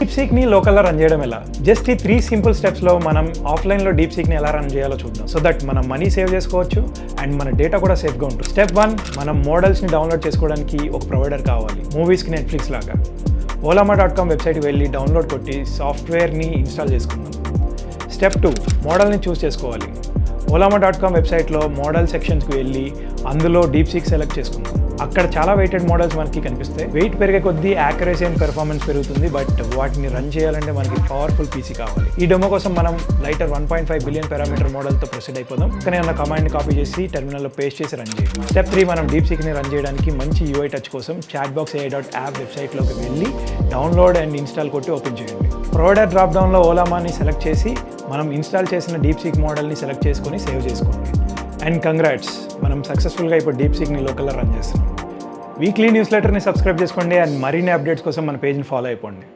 డీప్సీక్ని లోకల్లో రన్ చేయడం ఎలా? జస్ట్ ఈ 3 సింపుల్ స్టెప్స్లో మనం ఆఫ్లైన్లో డీప్సీక్ని ఎలా రన్ చేయాలో చూద్దాం. సో దట్ మనం మనీ సేవ్ చేసుకోవచ్చు అండ్ మన డేటా కూడా సేఫ్గా ఉంటుంది. స్టెప్ 1, మనం మోడల్స్ని డౌన్లోడ్ చేసుకోవడానికి ఒక ప్రొవైడర్ కావాలి. మూవీస్కి నెట్ఫ్లిక్స్ లాగా ollama.com వెబ్సైట్కి వెళ్ళి డౌన్లోడ్ కొట్టి సాఫ్ట్వేర్ని ఇన్స్టాల్ చేసుకుందాం. స్టెప్ 2, మోడల్ని చూస్ చేసుకోవాలి. ollama.com వెబ్సైట్లో మోడల్ సెక్షన్స్కి వెళ్ళి అందులో డీప్సీక్ సెలెక్ట్ చేసుకుందాం. అక్కడ చాలా వెయిటెడ్ మోడల్స్ మనకి కనిపిస్తాయి. వెయిట్ పెరిగే కొద్దీ యాక్యురసీ అండ్ పెర్ఫార్మెన్స్ పెరుగుతుంది, బట్ వాటిని రన్ చేయాలంటే మనకి పవర్ఫుల్ పీసీ కావాలి. ఈ డెమో కోసం మనం లైటర్ 1.5 బిలియన్ పారామీటర్ మోడల్తో ప్రొసీడ్ అయిపోదాం. కానీ ఉన్న కమాండ్ని కాపీ చేసి టెర్మినల్లో పేస్ట్ చేసి రన్ చేయాలి. స్టెప్ 3, మనం డీప్సీక్ని రన్ చేయడానికి మంచి UI టచ్ కోసం chatbox.ai.app వెబ్సైట్లోకి వెళ్ళి డౌన్లోడ్ అండ్ ఇన్స్టాల్ కొట్టి ఓపెన్ చేయండి. ప్రొవైడర్ డ్రాప్ డౌన్లో ఓలామాని సెలెక్ట్ చేసి మనం ఇన్స్టాల్ చేసిన డీప్సీక్ మోడల్ని సెలెక్ట్ చేసుకొని సేవ్ చేసుకోండి. అండ్ కంగ్రాట్స్, మనం సక్సెస్ఫుల్గా ఇప్పుడు డీప్సీక్ని లోకల్లో రన్ చేస్తున్నాం. వీక్లీ న్యూస్ లెటర్ని సబ్స్క్రైబ్ చేసుకోండి అండ్ మరిన్ని అప్డేట్స్ కోసం మన పేజ్ని ఫాలో అయిపోండి.